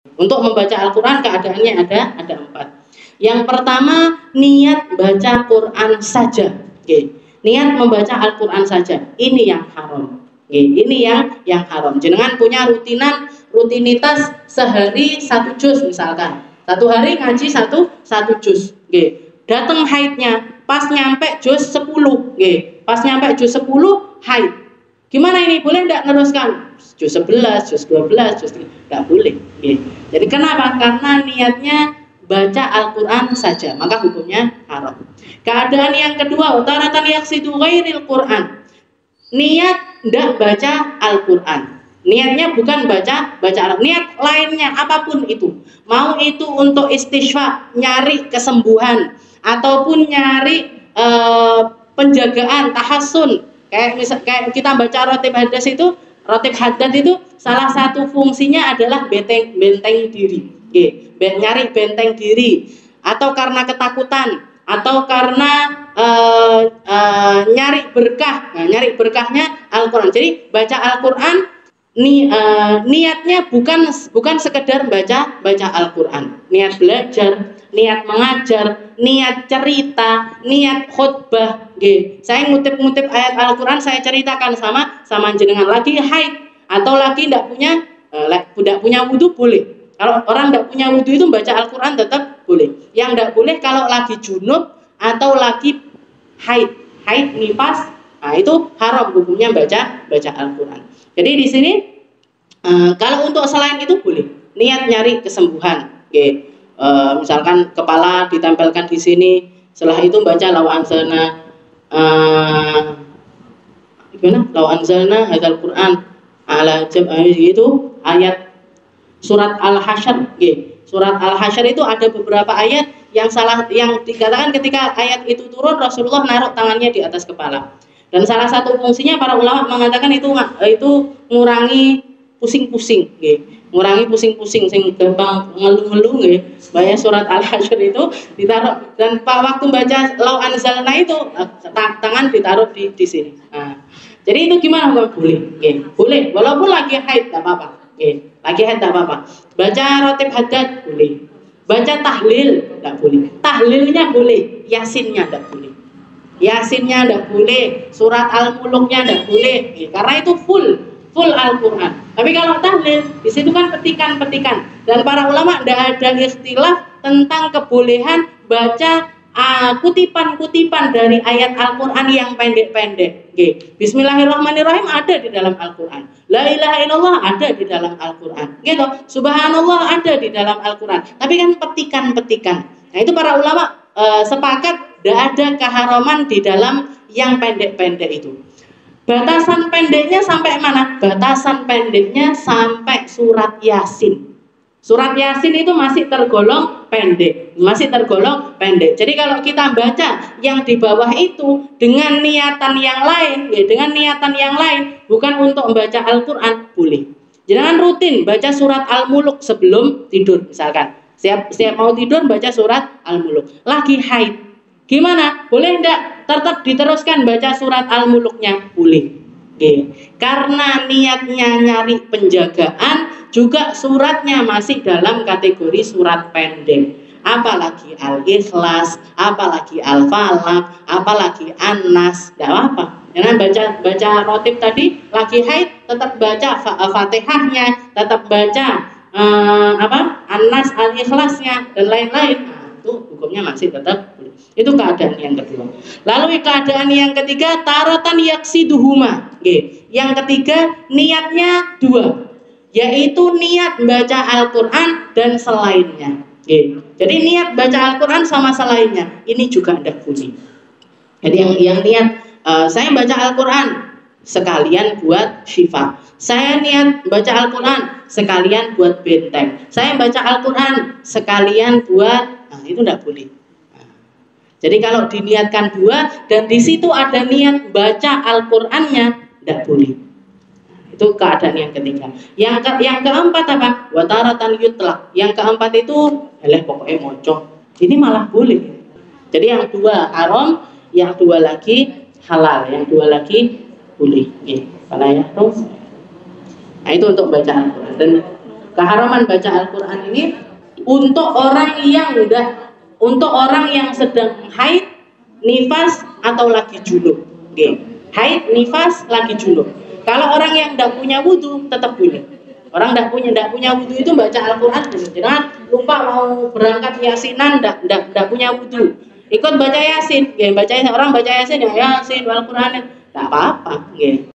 Untuk membaca Al-Quran keadaannya ada 4. Yang pertama, niat baca Quran saja. Niat membaca Al-Quran saja. Ini yang haram. Ini yang haram. Jenengan punya rutinitas sehari 1 juz misalkan. 1 hari ngaji satu juz. Datang haidnya, pas nyampe juz 10. Pas nyampe juz 10 haid. Gimana ini? Boleh enggak neruskan? Juz 11, juz 12, juz 3. Enggak boleh. Jadi kenapa? Karena niatnya baca Al-Quran saja, maka hukumnya haram. Keadaan yang kedua, taratan yaqsidu ghairil Quran. Niat tidak baca Al-Quran. Niatnya bukan baca Al-Quran. Niat lainnya apapun itu. Mau itu untuk istighfar, nyari kesembuhan, ataupun nyari penjagaan, tahassun. Kayak kita baca rotib hadas itu, rotib hadas itu salah satu fungsinya adalah benteng diri. Nyari benteng diri, atau karena ketakutan, atau karena nyari berkah. Nah, nyari berkahnya Al-Quran. Jadi baca Al-Quran niatnya bukan sekedar baca Al-Quran. Niat belajar, niat mengajar, niat cerita, niat khutbah. Saya ngutip ayat Al-Quran, saya ceritakan sama jenengan. Lagi haid atau lagi tidak punya wudu boleh. Kalau orang tidak punya wudhu itu baca Al-Quran tetap boleh. Yang tidak boleh kalau lagi junub atau lagi haid nifas, nah itu haram hukumnya baca Al-Quran. Jadi di sini kalau untuk selain itu boleh. Niat nyari kesembuhan. Misalkan kepala ditempelkan di sini, setelah itu baca law anzalna law anzalna hadzal Quran ala itu ayat surat Al-Hasyr. Surat Al-Hasyr itu ada beberapa ayat yang dikatakan ketika ayat itu turun Rasulullah naruh tangannya di atas kepala. Dan salah satu fungsinya para ulama mengatakan itu ngurangi pusing-pusing, ngurangi pusing-pusing sing gampang ngeluh-ngeluh Bayar surat Al-Hasyr itu ditaruh, dan waktu baca law anzalna itu tangan ditaruh di sini. Nah, jadi itu gimana? Boleh. Boleh walaupun lagi haid enggak apa-apa. Lagi haid tidak apa-apa. Baca rotib haddad boleh. Baca tahlil tidak boleh. Tahlilnya boleh, yasinnya tidak boleh. Yasinnya tidak boleh, surat Al-Muluknya tidak boleh. Karena itu full Al-Quran. Tapi kalau tahlil, di situ kan petikan-petikan. Dan para ulama tidak ada istilah tentang kebolehan baca kutipan-kutipan dari ayat Al-Quran yang pendek-pendek. Bismillahirrahmanirrahim ada di dalam Al-Quran. La ilaha illallah ada di dalam Al-Quran. Subhanallah ada di dalam Al-Quran. Tapi kan petikan-petikan. Nah itu para ulama sepakat tidak ada keharaman di dalam yang pendek-pendek itu. Batasan pendeknya sampai mana? Batasan pendeknya sampai surat Yasin. Surat Yasin itu masih tergolong pendek, Jadi kalau kita baca yang di bawah itu dengan niatan yang lain, bukan untuk membaca Al-Quran, boleh. Jangan rutin baca surat Al-Muluk sebelum tidur, misalkan. Setiap mau tidur baca surat Al-Muluk. Lagi haid, gimana? Boleh enggak? Tetap diteruskan baca surat Al-Muluknya, boleh. Karena niatnya nyari penjagaan, juga suratnya masih dalam kategori surat pendek. Apalagi Al-Ikhlas, apalagi Al-Falaq, apalagi An-Nas, tidak apa. Jangan baca rotib tadi lagi haid, tetap baca Fatihahnya, tetap baca An-Nas, Al-Ikhlasnya dan lain-lain. Itu hukumnya masih tetap boleh. Itu keadaan yang kedua. Lalu keadaan yang ketiga, taratan yaksiduhuma. Yang ketiga, niatnya dua, yaitu niat baca Al-Quran dan selainnya. Jadi niat baca Al-Quran sama selainnya ini juga tidak boleh. Jadi yang niat saya baca Al-Quran sekalian buat syifa. Saya niat baca Al-Quran sekalian buat benteng. Saya baca Al-Quran sekalian buat, itu tidak boleh. Jadi kalau diniatkan dua dan di situ ada niat baca Al-Qur'annya, tidak boleh. Itu keadaan yang ketiga. Yang keempat apa? Wataratan yutlaq. Yang keempat itu pokoknya mocok. Ini malah boleh. Jadi yang dua haram, yang dua lagi halal, yang dua lagi boleh. Kalau ya, terus. Nah itu untuk baca Al-Quran. Dan keharaman baca Al-Quran ini untuk orang yang sedang haid, nifas atau lagi junub. Okay. Haid, nifas, lagi junub. Kalau orang yang tidak punya wudu tetap boleh. Orang tidak punya wudu itu baca Al-Quran boleh. Jangan lupa mau berangkat yasinan tidak punya wudu. Ikut baca yasin, orang baca yasin ya Yasin Al-Quran, tidak apa-apa.